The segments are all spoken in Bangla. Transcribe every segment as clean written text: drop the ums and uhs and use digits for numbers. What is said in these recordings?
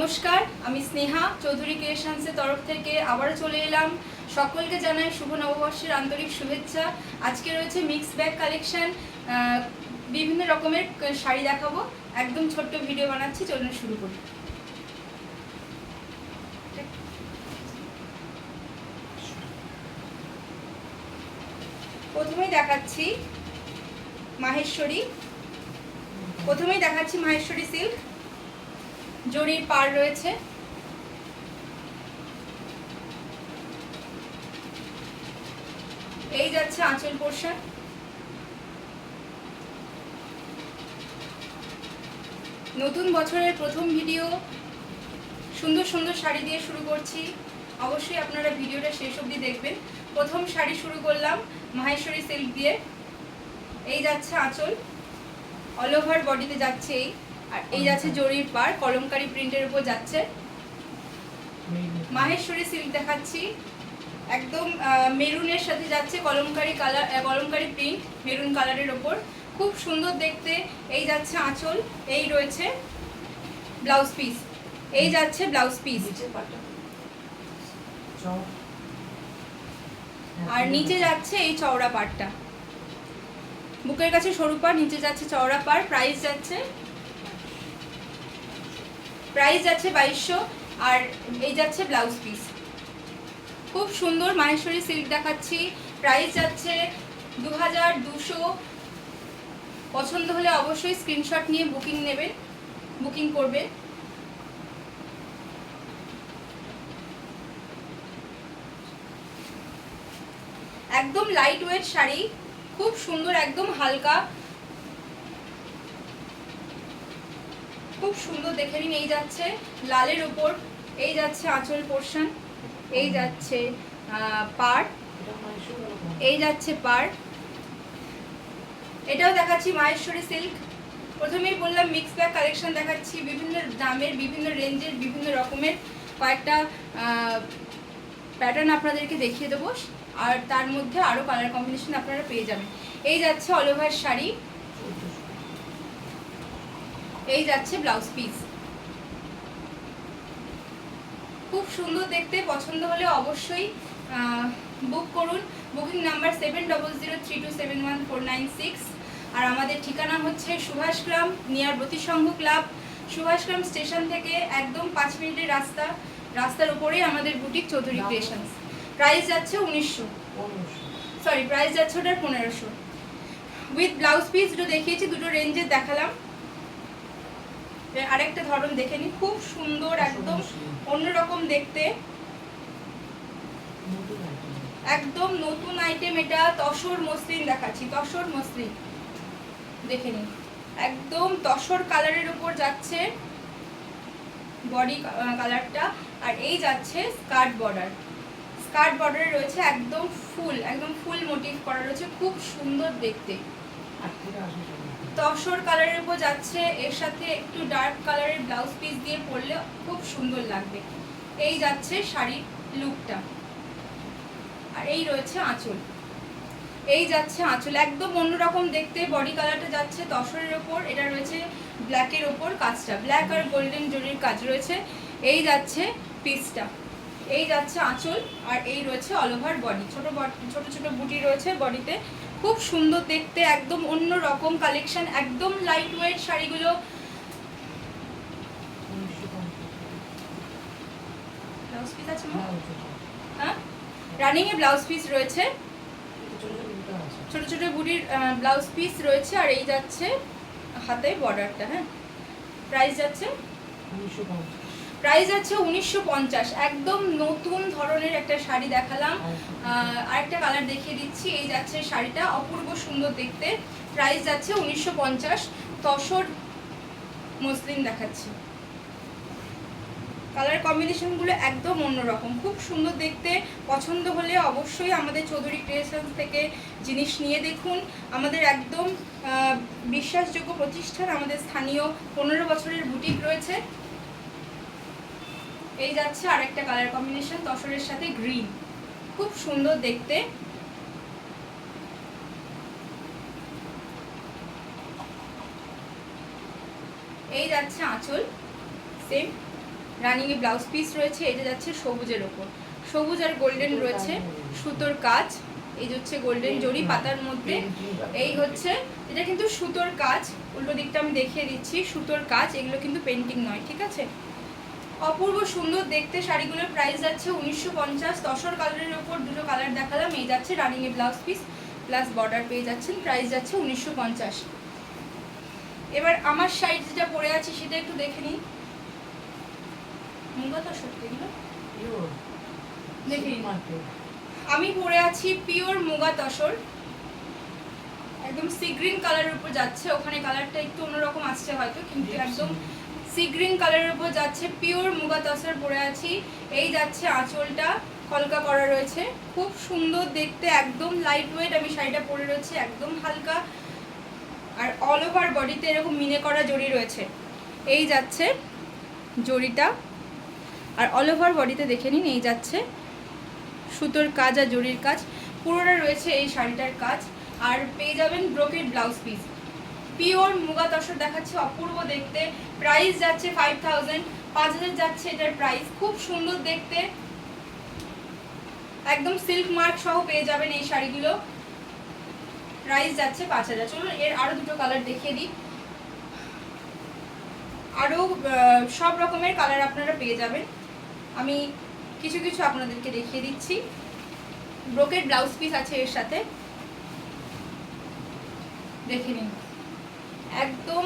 নমস্কার, আমি স্নেহা চৌধুরী ক্রিয়েশনসের তরফ থেকে আবারও চলে এলাম। সকলকে জানাই শুভ নববর্ষের আন্তরিক শুভেচ্ছা। আজকে রয়েছে মিক্স ব্যাগ কালেকশন, বিভিন্ন রকমের শাড়ি দেখাবো। একদম ছোট্ট ভিডিও বানাচ্ছি, চলুন শুরু করি। প্রথমেই দেখাচ্ছি মাহেশ্বরী সিল্ক, জরির পাড় রয়েছে। এই যাচ্ছে আঁচল পোর্শন। নতুন বছরের প্রথম ভিডিও, সুন্দর সুন্দর শাড়ি দিয়ে শুরু করছি। অবশ্যই আপনারা ভিডিওটা শেষ অবধি দেখবেন। প্রথম শাড়ি শুরু করলাম মাহেশ্বরী সিল্ক দিয়ে। এই যাচ্ছে আঁচল, অল ওভার বডিতে যাচ্ছে এই, আর এই যাচ্ছে জরির পাড়, কলমকারী প্রিন্টের উপর যাচ্ছে। মাহেশ্বরী সিল্ক দেখাচ্ছি, একদম মেরুনের সাথে যাচ্ছে Kalamkari colour, Kalamkari print maroon কালারের ওপর, খুব সুন্দর দেখতে। এই যাচ্ছে আঁচল, এই রয়েছে ব্লাউজ পিস, এই যাচ্ছে ব্লাউজ পিস, আর নিচে যাচ্ছে এই চওড়া পাড়টা, বুকের কাছে সরু পাড়, নিচে যাচ্ছে চওড়া পাড়। প্রাইস যাচ্ছে 2200, আর এই যাচ্ছে ব্লাউজ পিস। খুব সুন্দর মাহেশ্বরী সিল্ক দেখাচ্ছি, প্রাইস যাচ্ছে 2200। পছন্দ হলে অবশ্যই স্ক্রিনশট নিয়ে বুকিং করবেন। একদম লাইট ওয়েট শাড়ি, খুব সুন্দর, একদম হালকা, খুব সুন্দর দেখে নিন। এই যাচ্ছে লালের উপর, এই যাচ্ছে আঁচল পোর্শন, এই যাচ্ছে পাড়, এই যাচ্ছে পাড়। এটাও দেখাচ্ছি মাহেশ্বরী সিল্ক। প্রথমেই বললাম মিক্স ব্যাগ কালেকশন দেখাচ্ছি, বিভিন্ন দামের, বিভিন্ন রেঞ্জের, বিভিন্ন রকমের কয়েকটা প্যাটার্ন আপনাদেরকে দেখিয়ে দেবো, আর তার মধ্যে আরও কালার কম্বিনেশন আপনারা পেয়ে যাবেন। এই যাচ্ছে অল ওভার শাড়ি, এই যাচ্ছে ব্লাউজ পিস। খুব সুন্দর দেখতে, পছন্দ হলে অবশ্যই বুক করুন। বুকিং নাম্বার 7003271496, আর আমাদের ঠিকানা হচ্ছে Subhashgram, near Bratisangha club, Subhashgram station থেকে একদম 5 মিনিটের রাস্তার উপরেই আমাদের বুটিক চৌধুরী ক্রিয়েশনস। প্রাইস যাচ্ছে 1500, প্রাইস যাচ্ছে ওটার 1500। উইথ ব্লাউজ পিস দুটো দেখিয়েছি, দুটো রেঞ্জের দেখালাম। আরেকটা ধরন দেখে নিন, খুব সুন্দর, একদম অন্যরকম দেখতে, একদম নতুন আইটেম। এটা তসর মসলিন দেখাচ্ছি, তসর মসলিন দেখে নিন, একদম তসর কালারের উপর যাচ্ছে বডি কালারটা, আর এই যাচ্ছে স্কার্ট বর্ডারে রয়েছে একদম ফুল মোটিভ করা রয়েছে, খুব সুন্দর দেখতে। তসর কালারের উপর যাচ্ছে, এর সাথে একটু ডার্ক কালারের ব্লাউজ পিস দিয়ে পরলে খুব সুন্দর লাগবে। এই যাচ্ছে শাড়ির লুকটা, আর এই রয়েছে আঁচল, এই যাচ্ছে আঁচল, একদম অন্যরকম দেখতে। বডি কালারটা যাচ্ছে তসরের ওপর, এটা রয়েছে ব্ল্যাকের ওপর কাজটা, ব্ল্যাক আর গোল্ডেন জরির কাজ রয়েছে। এই যাচ্ছে পিসটা, এই যাচ্ছে আঁচল, আর এই রয়েছে অল ওভার বডি, ছোট ছোট বুটি রয়েছে বডিতে, খুব সুন্দর দেখতে, একদম অন্য রকম কালেকশন, একদম লাইট ওয়েট শাড়িগুলো। ব্লাউজ পিস আছে, হ্যাঁ রানিং এ ব্লাউজ পিস রয়েছে, ছোট ছোট বুটির ব্লাউজ পিস রয়েছে, আর এই যাচ্ছে হাতে বর্ডারটা। হ্যাঁ, প্রাইস যাচ্ছে 1950। একদম নতুন ধরনের একটা শাড়ি দেখালাম, আরেকটা কালার দেখিয়ে দিচ্ছি। এই যাচ্ছে শাড়িটা, অপূর্ব সুন্দর দেখতে, প্রাইস যাচ্ছে 1950। তসর মসলিন দেখাচ্ছি, কালার কম্বিনেশনগুলো একদম অন্যরকম, খুব সুন্দর দেখতে। পছন্দ হলে অবশ্যই আমাদের চৌধুরী ক্রিয়েশনস থেকে জিনিস নিয়ে দেখুন। আমাদের একদম বিশ্বাসযোগ্য প্রতিষ্ঠান, আমাদের স্থানীয় 15 বছরের বুটিক রয়েছে। এই যাচ্ছে আরেকটা কালার কম্বিনেশন, তসরের সাথে গ্রিন, খুব সুন্দর দেখতে। এই যাচ্ছে আঁচল, সেম রানিংয়ে ব্লাউজ পিস রয়েছে। এটা যাচ্ছে সবুজের ওপর, সবুজ আর গোল্ডেন রয়েছে সুতোর কাজ। এই হচ্ছে গোল্ডেন জরি পাতার মধ্যে, এই হচ্ছে এটা কিন্তু সুতোর কাজ। উল্টো দিকটা আমি দেখিয়ে দিচ্ছি, সুতোর কাজ, এগুলো কিন্তু পেন্টিং নয়, ঠিক আছে। অপূর্ব সুন্দর দেখতে শাড়িগুলোর প্রাইস যাচ্ছে 1950। তসর কালারের ওপর দুটো কালার দেখালাম। এই যাচ্ছে রানিংয়ে ব্লাউজ পিস প্লাস বর্ডার পেয়ে যাচ্ছেন, প্রাইস যাচ্ছে 1950। এবার আমার শাড়ি যেটা পরে আছি সেটা একটু দেখে নিই। মুগা তসর এগুলো দেখে নিন। আমি পরে আছি পিওর মুগা তসর, একদম সি গ্রিন কালারের উপর যাচ্ছে। ওখানে কালারটা একটু অন্যরকম আসছে হয়তো, কিন্তু একদম সি গ্রিন কালারের উপর যাচ্ছে। পিওর মুগা তসর পরে আছি। এই যাচ্ছে আঁচলটা কলকা করা রয়েছে, খুব সুন্দর দেখতে, একদম লাইট ওয়েট। আমি শাড়িটা পরে রয়েছে একদম হালকা, আর অল ওভার বডিতে এরকম মিনে করা জড়ি রয়েছে। এই যাচ্ছে জড়িটা, আর অল ওভার বডিতে দেখে নিন এই যাচ্ছে সুতোর কাজ আর জড়ির কাজ, পুরোটা রয়েছে এই শাড়িটার কাজ। আর পেয়ে যাবেন brocade blouse piece, pure muga tussar দেখাচ্ছে, অপূর্ব দেখতে। প্রাইস যাচ্ছে 5000, 5000 যাচ্ছে এটার প্রাইস। খুব সুন্দর দেখতে, একদম সিল্ক মার্ক সহ পেয়ে যাবেন এই শাড়িগুলো। প্রাইস যাচ্ছে 5000। চলুন এর আরো দুটো কালার দেখিয়ে দিই। আরো সব রকমের কালার আপনারা পেয়ে যাবেন, আমি কিছু কিছু আপনাদেরকে দেখিয়ে দিচ্ছি। ব্রোকেড ব্লাউজ পিস আছে এর সাথে, দেখে নিন। একদম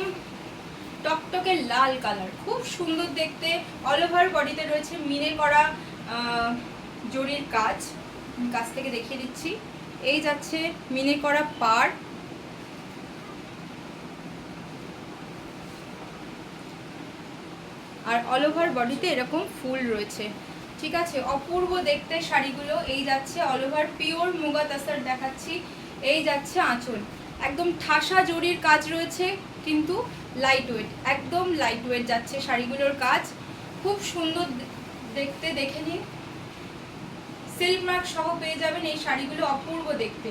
টকটকে লাল কালার, খুব সুন্দর দেখতে। অল ওভার বডিতে রয়েছে মিনে করা জরির কাজ, কাছ থেকে দেখিয়ে দিচ্ছি। এই যাচ্ছে মিনে করা পাড়, আর অল ওভার বডিতে এরকম ফুল রয়েছে, ঠিক আছে। অপূর্ব দেখতে শাড়িগুলো। এই যাচ্ছে অল ওভার পিওর মুগা তাসার দেখাচ্ছি। এই যাচ্ছে আঁচল, একদম ঠাসা জরির কাজ রয়েছে, কিন্তু লাইট ওয়েট, একদম লাইট ওয়েট যাচ্ছে শাড়িগুলোর কাজ। খুব সুন্দর দেখতে, দেখে নিন। সিল্ক মার্ক সহ পেয়ে যাবেন এই শাড়িগুলো, অপূর্ব দেখতে।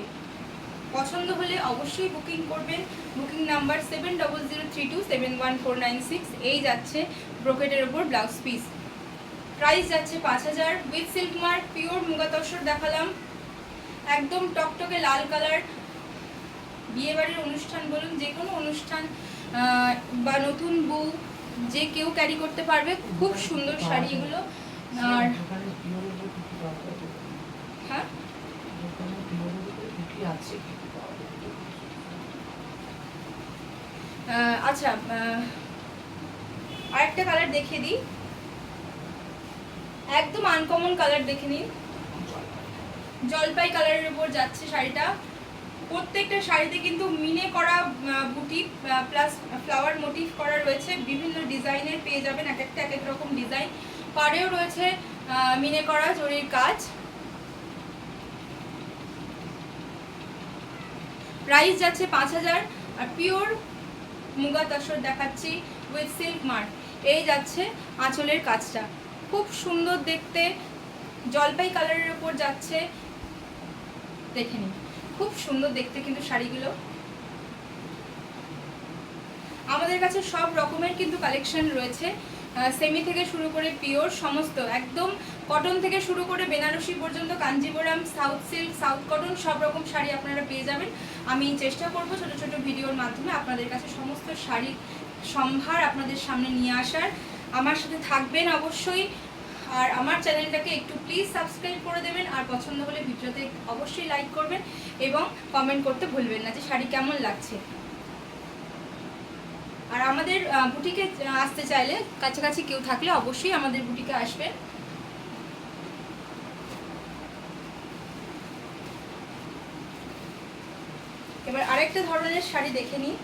পছন্দ হলে অবশ্যই বুকিং করবেন। Booking number 7003271496। এই যাচ্ছে ব্রোকেটের ওপর ব্লাউজ পিস, প্রাইস যাচ্ছে 5000 with silk mark. Pure muga tussar দেখালাম, একদম টকটকে লাল কালার। বিয়েবাড়ির অনুষ্ঠান বলুন, যে কোনো অনুষ্ঠান বা নতুন বউ যে কেউ ক্যারি করতে পারবে, খুব সুন্দর শাড়ি এগুলো। আর হ্যাঁ, আচ্ছা, আরেকটা কালার দেখিয়ে দিই, একদম আনকমন কালার দেখে নিন। জলপাই কালারের উপর যাচ্ছে শাড়িটা। প্রত্যেকটা শাড়িতে কিন্তু মিনে করা বুটি প্লাস ফ্লাওয়ার মোটিভ করা রয়েছে, বিভিন্ন ডিজাইনের পেয়ে যাবেন, এক একটা এক এক রকম ডিজাইন। পাড়েও রয়েছে মিনে করা জরির কাজ। প্রাইস যাচ্ছে 5000। আর পিওর মুগা তসর দেখাচ্ছি উইথ সিল্ক মার্ক। এই যাচ্ছে আঁচলের কাজটা, খুব সুন্দর দেখতে, জলপাই কালারের উপর যাচ্ছে, দেখে নিন। খুব সুন্দর দেখতে কিন্তু শাড়িগুলো। আমাদের কাছে সব রকমের কিন্তু কালেকশন রয়েছে, সেমি থেকে শুরু করে পিওর সমস্ত, একদম কটন থেকে শুরু করে বেনারসি পর্যন্ত, Kanjeevaram, south silk, south cotton, সব রকম শাড়ি আপনারা পেয়ে যাবেন। আমি চেষ্টা করব ছোট ছোট ভিডিওর মাধ্যমে আপনাদের কাছে সমস্ত শাড়ির সম্ভার আপনাদের সামনে নিয়ে আসার। আমার সাথে থাকবেন অবশ্যই, আর আমার চ্যানেলটাকে একটু প্লিজ সাবস্ক্রাইব করে দেবেন। আর পছন্দ হলে ভিডিওতে অবশ্যই লাইক করবেন এবং কমেন্ট করতে ভুলবেন না যে শাড়ি কেমন লাগছে। আর আমাদের বুটিকে আসতে চাইলে, কাছাকাছি কেউ থাকলে অবশ্যই আমাদের বুটিকে আসবেন। এবার আরেকটা ধরনের শাড়ি দেখে নিই।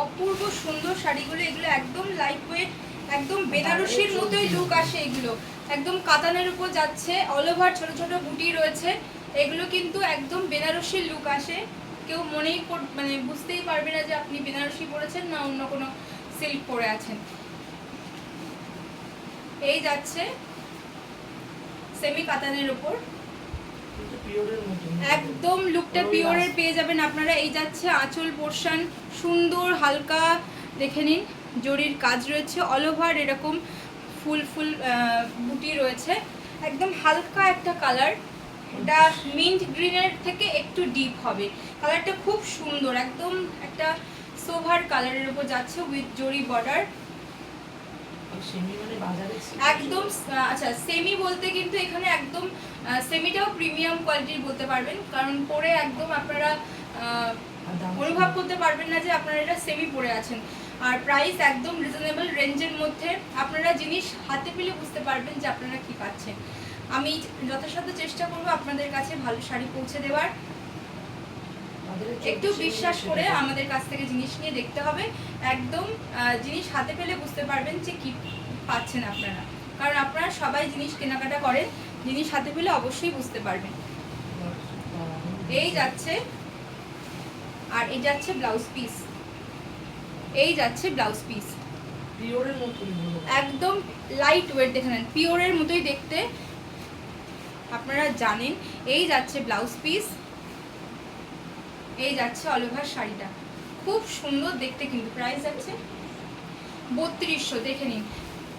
অপূর্ব সুন্দর শাড়িগুলো, এগুলো একদম লাইট ওয়েট, একদম বেনারসির মতোই লুক আসে। এগুলো একদম কাতানের উপর যাচ্ছে, অল ওভার ছোট ছোট বুটি রয়েছে। এগুলো কিন্তু একদম বেনারসির লুক আসে, কেউ মনেই মানে বুঝতেই পারবে না যে আপনি বেনারসি পরেছেন না অন্য কোনো সিল্ক পরে আছেন। এই যাচ্ছে সেমি কাতানের উপর, একদম লুকটা পিওরের পেয়ে যাবেন আপনারা। এই যাচ্ছে আঁচল পোর্শন, সুন্দর হালকা দেখে নিন, জরির কাজ রয়েছে, অল ওভার এরকম ফুল ফুল বুটি রয়েছে, একদম হালকা একটা কালার। এটা মিন্ট গ্রিনের থেকে একটু ডিপ হবে কালারটা, খুব সুন্দর, একদম একটা সোভার কালারের উপর যাচ্ছে উইথ জরি বর্ডার। একদম আচ্ছা, সেমি বলতে কিন্তু এখানে একদম সেমিটাও প্রিমিয়াম কোয়ালিটির বলতে পারবেন, কারণ পরে একদম আপনারা অনুভব করতে পারবেন না যে আপনারা এটা সেমি পরে আছেন। আর প্রাইস একদম রিজনেবল রেঞ্জের মধ্যে, আপনারা জিনিস হাতে পেলে বুঝতে পারবেন যে আপনারা কি পাচ্ছেন। আমি যথাসাধ্য চেষ্টা করব আপনাদের কাছে ভালো শাড়ি পৌঁছে দেওয়ার। একটু বিশ্বাস করে আমাদের কাছ থেকে জিনিস নিয়ে দেখতে হবে, একদম জিনিস হাতে পেলে বুঝতে পারবেন যে কি পাচ্ছেন আপনারা, কারণ আপনারা সবাই জিনিস কেনাকাটা করেন, জিনিস হাতে পেলে অবশ্যই বুঝতে পারবেন। এই যাচ্ছে, আর এই যাচ্ছে ব্লাউজ পিস, এই যাচ্ছে ব্লাউজ পিস পিওরের মতো, একদম লাইট ওয়েট, দেখে নেন পিওরের মতোই দেখতে, আপনারা জানেন। এই যাচ্ছে ব্লাউজ পিস, এই যাচ্ছে অল ওভার শাড়িটা, খুব সুন্দর দেখতে কিন্তু। প্রাইস আছে 3200, দেখে নিন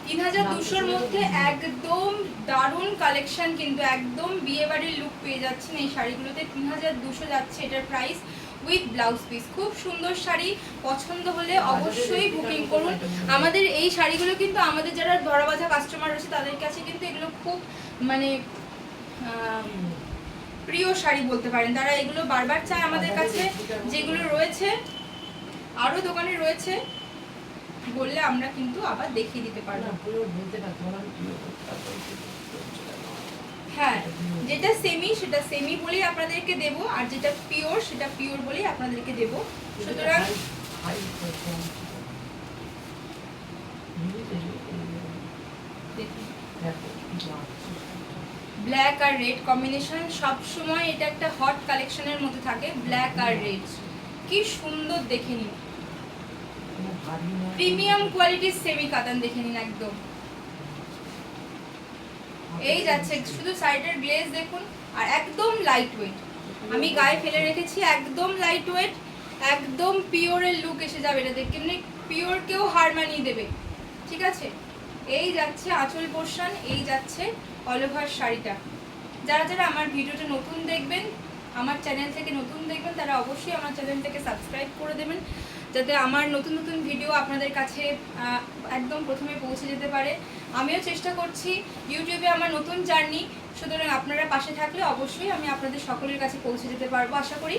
3200-র মধ্যে একদম দারুণ কালেকশন, কিন্তু একদম বিয়ে বাড়ির লুক পেয়ে যাচ্ছেন এই শাড়িগুলোতে। 3200 যাচ্ছে এটার প্রাইস উইথ ব্লাউজ পিস। খুব সুন্দর শাড়ি, পছন্দ হলে অবশ্যই বুকিং করুন। আমাদের এই শাড়িগুলো কিন্তু আমাদের যারা ধরাবাঁধা কাস্টমার রয়েছে তাদের কাছে কিন্তু এগুলো খুব মানে প্রিয় শাড়ি বলতে পারেন, তারা এগুলো বারবার চায় আমাদের কাছে। যেগুলো রয়েছে আরও দোকানে রয়েছে, বললে আমরা কিন্তু আবার দেখিয়ে দিতে পারবো। হ্যাঁ, যেটা সেমি সেটা সেমি বলেই আপনাদেরকে দেবো, আর যেটা পিওর সেটা পিওর বলেই আপনাদেরকে দেবো। সুতরাং ব্ল্যাক আর রেড কম্বিনেশন সব সময় এটা একটা হট কালেকশনের মধ্যে থাকে, ব্ল্যাক আর রেড, কি সুন্দর দেখে নিন, প্রিমিয়াম কোয়ালিটির সেমি কাতান দেখে নিন একদম। এই যাচ্ছে শুধু সাইডের গ্লেজ দেখুন, আর একদম লাইট ওয়েট, আমি গায়ে ফেলে রেখেছি, একদম লাইট ওয়েট, একদম পিওরের লুক এসে যাবে এটা দেখে, এমনি পিওরকেও হার মানিয়ে দেবে, ঠিক আছে। এই যাচ্ছে আঁচল পোর্শন, এই যাচ্ছে অল ওভার শাড়িটা। যারা যারা আমার ভিডিওটা নতুন দেখবেন, আমার চ্যানেল থেকে নতুন দেখবেন, তারা অবশ্যই আমার চ্যানেলটাকে সাবস্ক্রাইব করে দেবেন, যাতে আমার নতুন নতুন ভিডিও আপনাদের কাছে একদম প্রথমে পৌঁছে যেতে পারে। আমিও চেষ্টা করছি, ইউটিউবে আমার নতুন জার্নি, সুতরাং আপনারা পাশে থাকলে অবশ্যই আমি আপনাদের সকলের কাছে পৌঁছে যেতে পারবো আশা করি।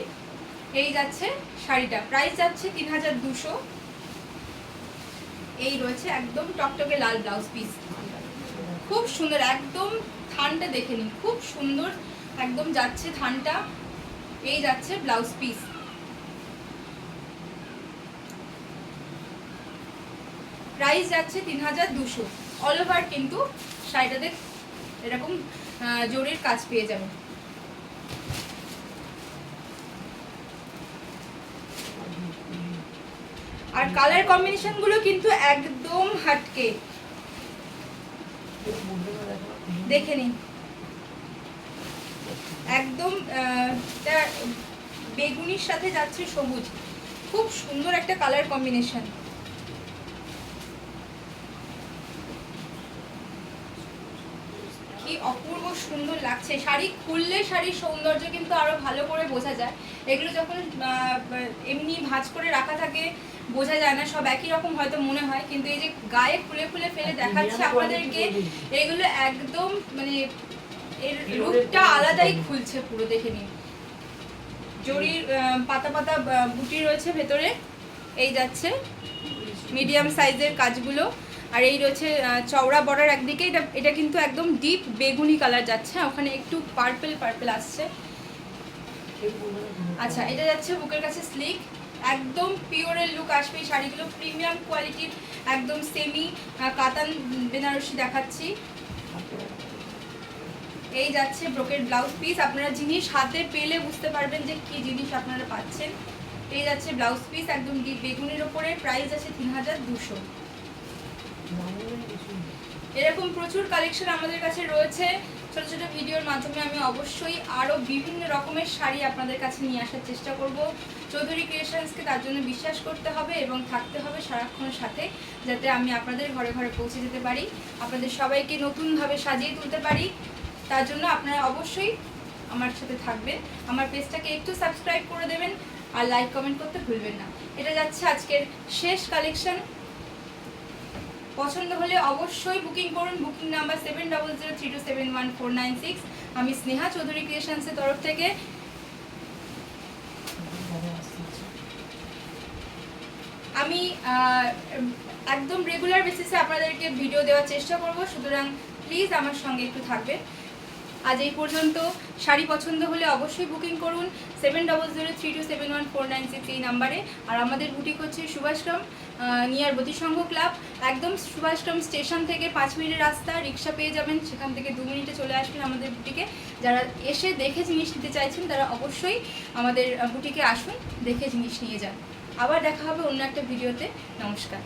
এই যাচ্ছে শাড়িটা, প্রাইস যাচ্ছে 3200। এই রয়েছে একদম টকটকে লাল ব্লাউজ পিস, খুব সুন্দর, একদম থানটা দেখে নিন, খুব সুন্দর একদম যাচ্ছে থানটা। এই যাচ্ছে ব্লাউজ পিস, প্রাইস যাচ্ছে 3200। অল ওভার কিন্তু শাড়িটাতে এরকম জরির কাজ পেয়ে যাবেন। আর কালার কম্বিনেশন গুলো কিন্তু একদম হাটকে, দেখে নিন, একদম বেগুনির সাথে যাচ্ছে সবুজ, খুব সুন্দর একটা কালার কম্বিনেশন। কি অপূর্ব সুন্দর লাগছে, শাড়ি খুললে শাড়ির সৌন্দর্য কিন্তু আরো ভালো করে বোঝা যায়। এগুলো যখন এমনি ভাঁজ করে রাখা থাকে বোঝা যায় না, সব একই রকম হয়তো মনে হয়, কিন্তু এই যে গায়ে খুলে খুলে ফেলে দেখাচ্ছে আপনাদেরকে, এগুলো একদম মানে এর রূপটা আলাদাই খুলছে পুরো, দেখে নিন। জরির পাতা পাতা বুটি রয়েছে ভেতরে, এই যাচ্ছে মিডিয়াম সাইজের কাজগুলো, আর এই রয়েছে চওড়া বর্ডার একদিকে, এটা কিন্তু একদম ডিপ বেগুনি কালার যাচ্ছে, ওখানে একটু পার্পল পার্পল আসছে। আচ্ছা, এটা যাচ্ছে বুকের কাছে স্লিক, একদম পিওরের লুক আসবে এই শাড়িগুলো, প্রিমিয়াম কোয়ালিটির একদম সেমি কাতান বেনারসি দেখাচ্ছি। এই যাচ্ছে ব্রোকেট ব্লাউজ পিস, আপনারা জিনিস হাতে পেলে বুঝতে পারবেন যে কি জিনিস আপনারা পাচ্ছেন। এই যাচ্ছে ব্লাউজ পিস একদম ডিপ বেগুনির ওপরে, প্রাইস আছে 3200। এরকম প্রচুর কালেকশন আমাদের কাছে রয়েছে। ছোট ছোট ভিডিওর মাধ্যমে আমি অবশ্যই আরও বিভিন্ন রকমের শাড়ি আপনাদের কাছে নিয়ে আসার চেষ্টা করব। চৌধুরী ক্রিয়েশনসকে তার জন্য বিশ্বাস করতে হবে এবং থাকতে হবে সারাক্ষণ সাথে, যাতে আমি আপনাদের ঘরে ঘরে পৌঁছে যেতে পারি, আপনাদের সবাইকে নতুনভাবে সাজিয়ে তুলতে পারি। তার জন্য আপনারা অবশ্যই আমার সাথে থাকবেন। আমার পেজটাকে একটু সাবস্ক্রাইব করে দেবেন আর লাইক কমেন্ট করতে ভুলবেন না। এটা যাচ্ছে আজকের শেষ কালেকশন। পছন্দ হলে অবশ্যই বুকিং করুন। Booking number 7003271496। আমি স্নেহা, চৌধুরী ক্রিয়েশনসের তরফ থেকে। আমি একদম রেগুলার বেসিসে আপনাদেরকে ভিডিও দেওয়ার চেষ্টা করব, সুতরাং প্লিজ আমার সঙ্গে একটু থাকবেন। আজ এই পর্যন্ত। শাড়ি পছন্দ হলে অবশ্যই বুকিং করুন 7003271496 এই নাম্বারে। আর আমাদের বুটিক হচ্ছে সুভাষগ্রাম নিয়ার বোধিসংঘ ক্লাব, একদম সুভাষগ্রাম স্টেশন থেকে 5 মিনিটের রাস্তা, রিক্সা পেয়ে যাবেন, সেখান থেকে 2 মিনিটে চলে আসবেন আমাদের বুটিকে। যারা এসে দেখে জিনিস নিতে চাইছেন তারা অবশ্যই আমাদের বুটিকে আসুন, দেখে জিনিস নিয়ে যান। আবার দেখা হবে অন্য একটা ভিডিওতে। নমস্কার।